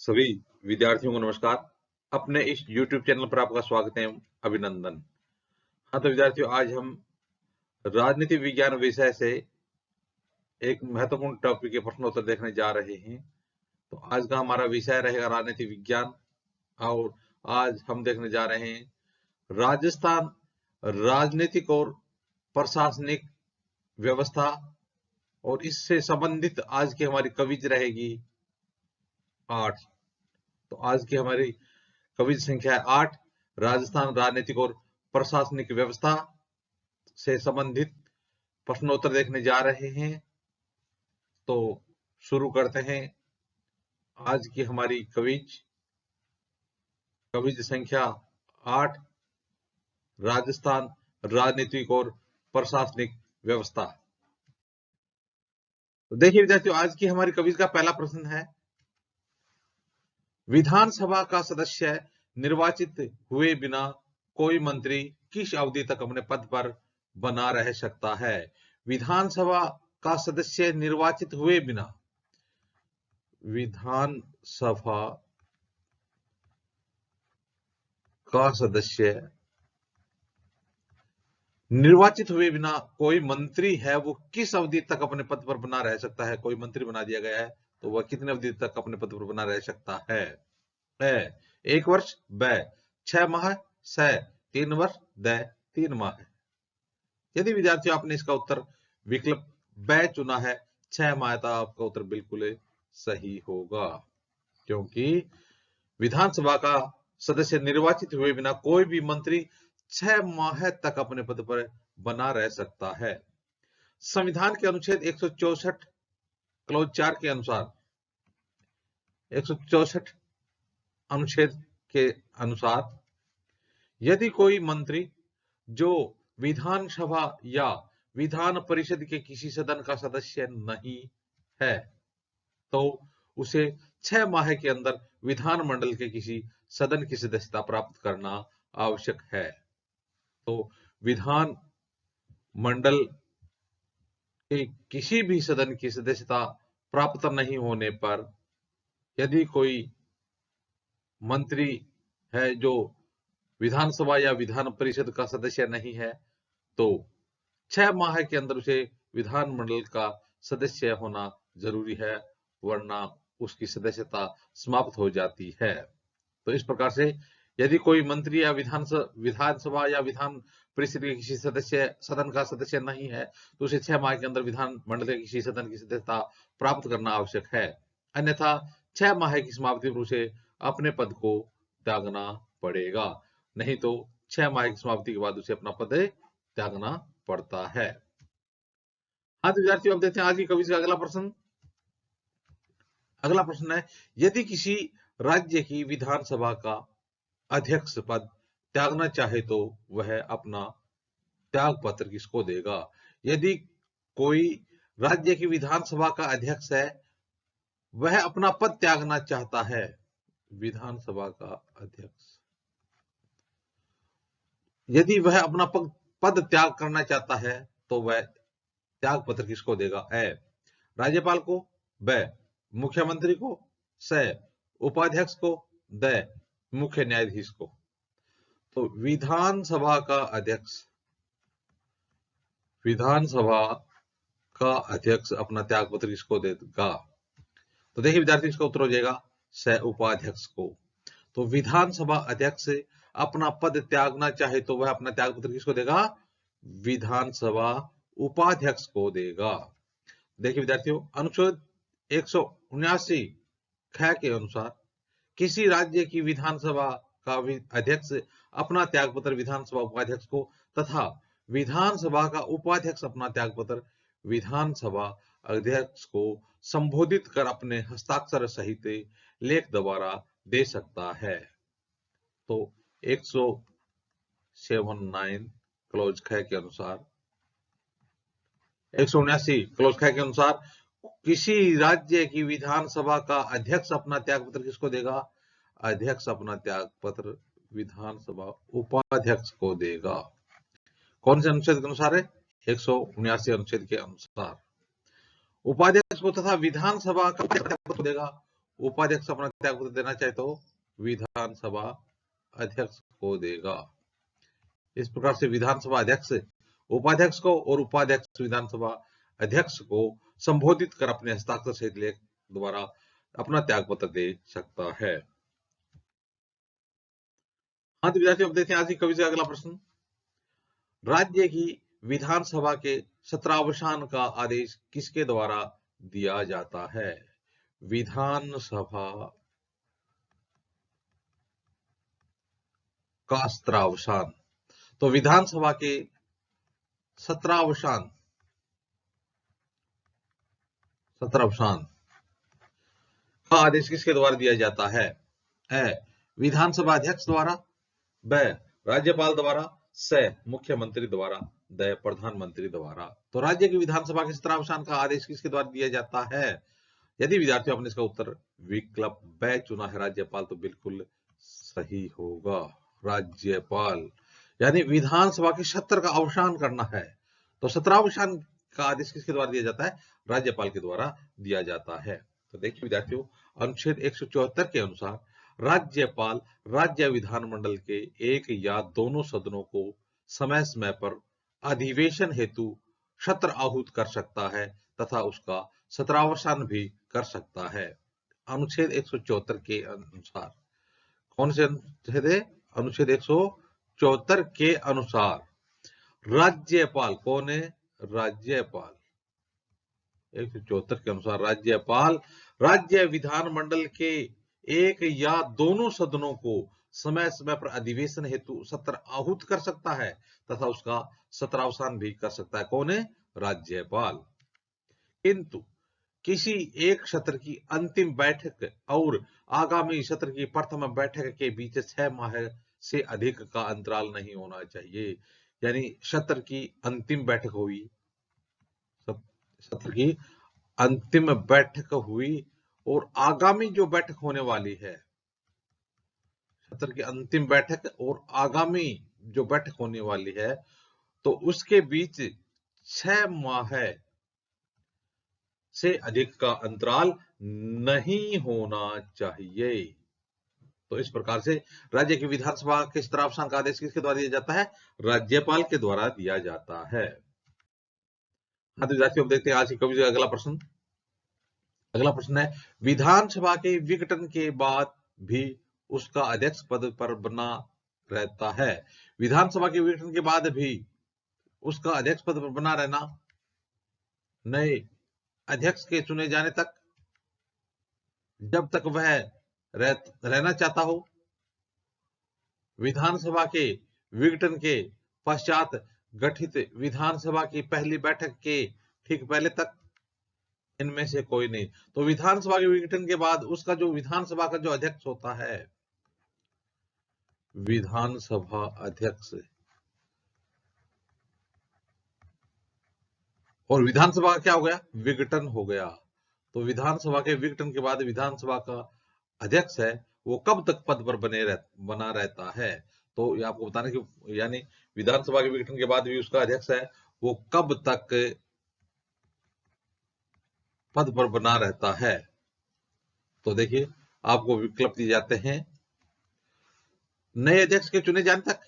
सभी विद्यार्थियों को नमस्कार। अपने इस YouTube चैनल पर आपका स्वागत है, अभिनंदन। हाँ, तो विद्यार्थियों, आज हम राजनीति विज्ञान विषय से एक महत्वपूर्ण टॉपिक के प्रश्नोत्तर देखने जा रहे हैं। तो आज का हमारा विषय रहेगा राजनीति विज्ञान, और आज हम देखने जा रहे हैं राजस्थान राजनीतिक और प्रशासनिक व्यवस्था, और इससे संबंधित आज की हमारी क्विज रहेगी 8। तो आज की हमारी क्विज संख्या है 8। राजस्थान राजनीतिक और प्रशासनिक व्यवस्था से संबंधित प्रश्नोत्तर देखने जा रहे हैं। तो शुरू करते हैं आज की हमारी क्विज संख्या 8, राजस्थान राजनीतिक और प्रशासनिक व्यवस्था। तो देखिए विद्यार्थियों, आज की हमारी क्विज का पहला प्रश्न है, विधानसभा का सदस्य निर्वाचित हुए बिना कोई मंत्री किस अवधि तक अपने पद पर बना रह सकता है? विधानसभा का सदस्य निर्वाचित हुए बिना, विधानसभा का सदस्य निर्वाचित हुए बिना कोई मंत्री है वो किस अवधि तक अपने पद पर बना रह सकता है? कोई मंत्री बना दिया गया है तो वह कितने अवधि तक अपने पद पर बना रह सकता है? 1 वर्ष, ब 6 माह, स 3 वर्ष, द 3 माह। यदि विद्यार्थियों आपने इसका उत्तर विकल्प ब चुना है, 6 माह, तो आपका उत्तर बिल्कुल सही होगा, क्योंकि विधानसभा का सदस्य निर्वाचित हुए बिना कोई भी मंत्री 6 माह तक अपने पद पर बना रह सकता है। संविधान के अनुच्छेद 164 क्लॉज 4 के अनुसार, 164 अनुच्छेद के अनुसार, यदि कोई मंत्री जो विधानसभा या विधान परिषद के किसी सदन का सदस्य नहीं है तो उसे 6 माह के अंदर विधानमंडल के किसी सदन की सदस्यता प्राप्त करना आवश्यक है। तो विधान मंडल के किसी भी सदन की सदस्यता प्राप्त नहीं होने पर, यदि कोई मंत्री है जो विधानसभा या विधान परिषद का सदस्य नहीं है तो 6 माह के अंदर उसे विधानमंडल का सदस्य होना जरूरी है, वरना उसकी सदस्यता समाप्त हो जाती है। तो इस प्रकार से यदि कोई मंत्री या विधानसभा या विधान परिषद के किसी सदन का सदस्य नहीं है तो उसे 6 माह के अंदर विधानमंडल के किसी सदन की सदस्यता प्राप्त करना आवश्यक है, अन्यथा 6 माह की समाप्ति पर उसे अपने पद को त्यागना पड़ेगा। नहीं तो 6 माह की समाप्ति के बाद उसे अपना पद त्यागना पड़ता है। हाँ, तो विद्यार्थियों, अब देखते हैं आज की क्विज का अगला प्रश्न। अगला प्रश्न है, यदि किसी राज्य की विधानसभा का अध्यक्ष पद त्यागना चाहे तो वह अपना त्याग पत्र किसको देगा? यदि कोई राज्य की विधानसभा का अध्यक्ष है, वह अपना पद त्यागना चाहता है, विधानसभा का अध्यक्ष यदि वह अपना पद त्याग करना चाहता है तो वह त्याग पत्र किसको देगा? राज्यपाल को, ब मुख्यमंत्री को, स उपाध्यक्ष को, द मुख्य न्यायाधीश को। तो विधानसभा का अध्यक्ष अपना त्याग पत्र किसको देगा? तो देखिए विद्यार्थी, इसका उत्तर हो जाएगा स उपाध्यक्ष को। तो विधानसभा अध्यक्ष अपना पद त्यागना चाहे तो वह अपना त्याग पत्र किसको देगा? विधानसभा उपाध्यक्ष को देगा। देखिए विद्यार्थियों, अनुच्छेद 179 ख के अनुसार किसी राज्य की विधानसभा का अध्यक्ष अपना त्यागपत्र विधानसभा उपाध्यक्ष को तथा विधानसभा का उपाध्यक्ष अपना त्यागपत्र विधानसभा अध्यक्ष को संबोधित कर अपने हस्ताक्षर सहित लेख द्वारा दे सकता है। तो 179 क्लॉज ख के अनुसार, 179 क्लॉज ख के अनुसार किसी राज्य की विधानसभा का अध्यक्ष अपना त्यागपत्र किसको देगा? अध्यक्ष अपना त्यागपत्र विधानसभा उपाध्यक्ष को देगा। कौन से अनुच्छेद के अनुसार है? 179 अनुच्छेद के अनुसार। उपाध्यक्ष को तथा विधानसभा का त्यागपत्र देगा उपाध्यक्ष अपना त्यागपत्र देना चाहे तो विधानसभा अध्यक्ष को देगा। इस प्रकार से विधानसभा अध्यक्ष उपाध्यक्ष को और उपाध्यक्ष विधानसभा अध्यक्ष को संबोधित कर अपने हस्ताक्षर सहित लेख द्वारा अपना त्यागपत्र दे सकता है। हाँ तो विद्यार्थियों, अब देखते हैं आज की कवि से अगला प्रश्न। राज्य की विधानसभा के सत्रावसान का आदेश किसके द्वारा दिया जाता है? विधानसभा का सत्रावसान, तो विधानसभा के सत्रावसान का आदेश किसके द्वारा दिया जाता है? ए विधानसभा अध्यक्ष द्वारा, ब राज्यपाल द्वारा, स मुख्यमंत्री द्वारा, द प्रधानमंत्री द्वारा। तो राज्य की विधानसभा के सत्रावसान का आदेश किसके द्वारा दिया जाता है? यदि विद्यार्थियों आपने इसका उत्तर विकल्प ब चुना है राज्यपाल, तो बिल्कुल सही होगा। राज्यपाल यानी विधानसभा के सत्र का अवसान करना है, तो सत्रावसान का आदेश किसके द्वारा दिया जाता है? राज्यपाल के द्वारा दिया जाता है। तो देखिए विद्यार्थियों, अनुच्छेद 174 के अनुसार राज्यपाल राज्य विधानमंडल के एक या दोनों सदनों को समय समय पर अधिवेशन हेतु सत्र आहूत कर सकता है तथा उसका सत्रावसान भी कर सकता है। अनुच्छेद 174 के अनुसार, कौन से अनुच्छेद है? अनुच्छेद 174 के अनुसार राज्यपाल, कौन है? राज्यपाल 174 के अनुसार राज्यपाल राज्य विधानमंडल के एक या दोनों सदनों को समय समय पर अधिवेशन हेतु सत्र आहूत कर सकता है तथा उसका सत्रावसान भी कर सकता है। कौन है? राज्यपाल। किंतु किसी एक सत्र की अंतिम बैठक और आगामी सत्र की प्रथम बैठक के बीच 6 माह से अधिक का अंतराल नहीं होना चाहिए। यानी सत्र की अंतिम बैठक हुई, सत्र की अंतिम बैठक हुई और आगामी जो बैठक होने वाली है, सत्र की अंतिम बैठक और आगामी जो बैठक होने वाली है, तो उसके बीच 6 माह से अधिक का अंतराल नहीं होना चाहिए। तो इस प्रकार से राज्य की विधानसभा के सत्रावसान का आदेश किसके द्वारा दिया जाता है? राज्यपाल के द्वारा दिया जाता है। हाँ तो विद्यार्थियों, देखते हैं आज की कवि का अगला प्रश्न। अगला प्रश्न है, विधानसभा के विघटन के बाद भी उसका अध्यक्ष पद पर बना रहता है। विधानसभा के विघटन के बाद भी उसका अध्यक्ष पद पर बना रहना, नए अध्यक्ष के चुने जाने तक, जब तक वह रहना चाहता हो, विधानसभा के विघटन के पश्चात गठित विधानसभा की पहली बैठक के ठीक पहले तक, इनमें से कोई नहीं। तो विधानसभा के विघटन के बाद उसका जो विधानसभा का जो अध्यक्ष होता है, विधानसभा अध्यक्ष, और विधानसभा का क्या हो गया? विघटन हो गया। तो विधानसभा के विघटन के बाद विधानसभा का अध्यक्ष है वो कब तक पद पर बना रहता है? तो ये आपको बताना कि यानी विधानसभा के विघटन के बाद भी उसका अध्यक्ष है वो कब तक पद पर बना रहता है? तो देखिए आपको विकल्प दिए जाते हैं, नए अध्यक्ष के चुने जाने तक,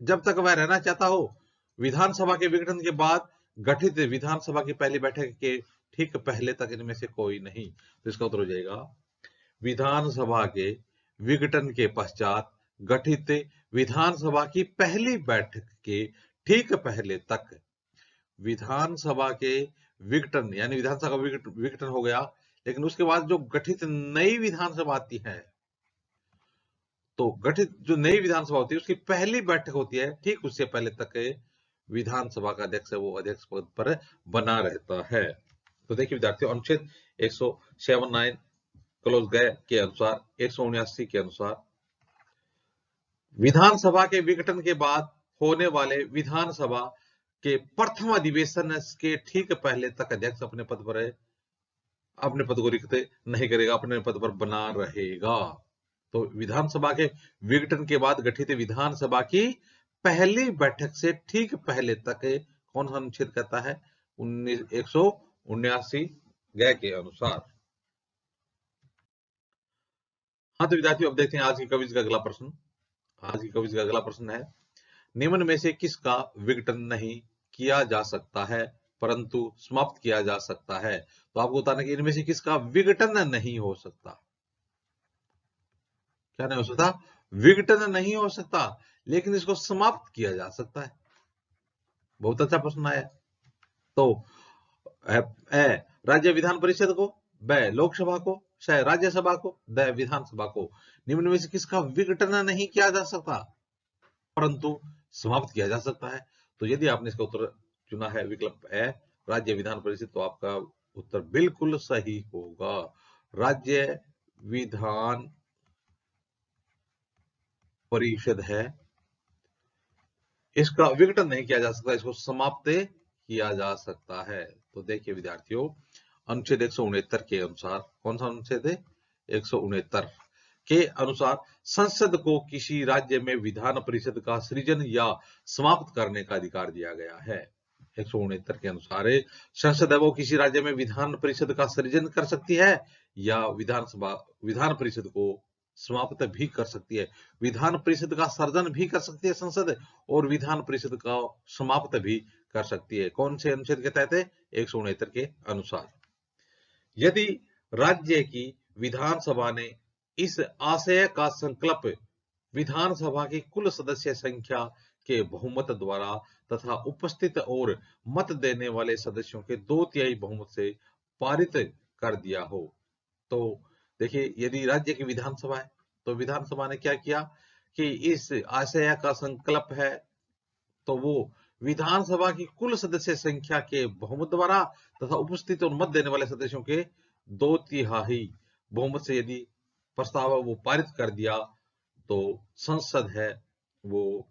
जब तक वह रहना चाहता हो, विधानसभा के विघटन के बाद गठित विधानसभा की पहली बैठक के ठीक पहले तक, इनमें से कोई नहीं। तो इसका उत्तर हो जाएगा विधानसभा के विघटन के पश्चात गठित विधानसभा की पहली बैठक के ठीक पहले तक। विधानसभा के विघटन यानी विधानसभा का विघटन हो गया, लेकिन उसके बाद जो गठित नई विधानसभा आती है, तो गठित जो नई विधानसभा होती है उसकी पहली बैठक होती है, ठीक उससे पहले तक विधानसभा का अध्यक्ष है वो अध्यक्ष पद पर बना रहता है। तो देखिए विद्यार्थियों, अनुच्छेद 179 क्लोज गए के अनुसार, 179 के अनुसार विधानसभा के विघटन के बाद होने वाले विधानसभा के प्रथम अधिवेशन के ठीक पहले तक अध्यक्ष अपने पद को रिक्त नहीं करेगा, अपने पद पर बना रहेगा। तो विधानसभा के विघटन के बाद गठित विधानसभा की पहली बैठक से ठीक पहले तक कौन सा अनुच्छेद कहता है? 179 के अनुसार। हाँ तो विद्यार्थियों, अब देखते हैं आज की कविज का अगला प्रश्न। आज की कविज का अगला प्रश्न है, निम्न में से किसका विघटन नहीं किया जा सकता है परंतु समाप्त किया जा सकता है? तो आपको बताना कि इनमें से किसका विघटन नहीं हो सकता। क्या नहीं हो सकता? विघटन नहीं हो सकता, लेकिन इसको समाप्त किया जा सकता है। बहुत अच्छा प्रश्न आया। तो ए राज्य विधान परिषद को, ब लोकसभा को, श राज्यसभा को, द विधानसभा को। निम्न में से किसका विघटन नहीं किया जा सकता परंतु समाप्त किया जा सकता है? तो यदि आपने इसका उत्तर चुना है विकल्प ए राज्य विधान परिषद, तो आपका उत्तर बिल्कुल सही होगा। राज्य विधान परिषद है, इसका विघटन नहीं किया जा सकता, इसको समाप्त किया जा सकता है। तो देखिए विद्यार्थियों, अनुच्छेद 169 के अनुसार, कौन सा अनुच्छेद है? 169 के अनुसार संसद को किसी राज्य में विधान परिषद का सृजन या समाप्त करने का अधिकार दिया गया है। 169 के अनुसार संसद है वो किसी राज्य में विधान परिषद का सृजन कर सकती है या विधान परिषद को समाप्त भी कर सकती है। विधान परिषद का सर्जन भी कर सकती है संसद, और विधान परिषद का समाप्त भी कर सकती है। कौन से अनुच्छेद के तहत? 169 के अनुसार। यदि राज्य की विधानसभा ने इस आशय का संकल्प विधानसभा की कुल सदस्य संख्या के बहुमत द्वारा तथा उपस्थित और मत देने वाले सदस्यों के 2/3 बहुमत से पारित कर दिया हो, तो देखिए यदि राज्य की विधानसभा है तो विधानसभा ने क्या किया कि इस आशय का संकल्प है, तो वो विधानसभा की कुल सदस्य संख्या के बहुमत द्वारा तथा उपस्थित और मत देने वाले सदस्यों के 2/3 बहुमत से यदि प्रस्ताव वो पारित कर दिया, तो संसद है वो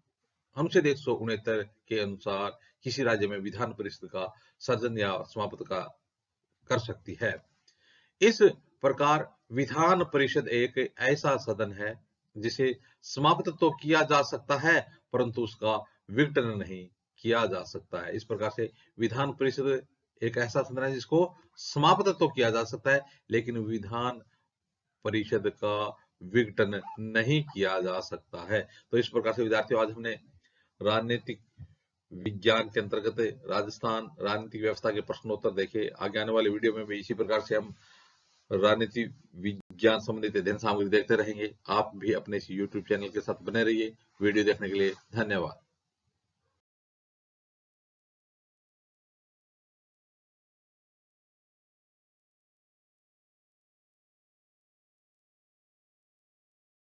अनुच्छेद 169 के अनुसार किसी राज्य में विधान परिषद का सर्जन या समाप्त का कर सकती है। इस प्रकार विधान परिषद एक ऐसा सदन है जिसे समाप्त तो किया जा सकता है परंतु उसका विघटन नहीं किया जा सकता है। इस प्रकार से विधान परिषद एक ऐसा सदन है जिसको समाप्त तो किया जा सकता है, लेकिन विधान परिषद का विघटन नहीं किया जा सकता है। तो इस प्रकार से विद्यार्थियों, आज हमने राजनीतिक विज्ञान के अंतर्गत राजस्थान राजनीतिक व्यवस्था के प्रश्नोत्तर देखे। आगे आने वाले वीडियो में भी इसी प्रकार से हम राजनीति विज्ञान संबंधित अध्ययन सामग्री देखते रहेंगे। आप भी अपने इस YouTube चैनल के साथ बने रहिए। वीडियो देखने के लिए धन्यवाद।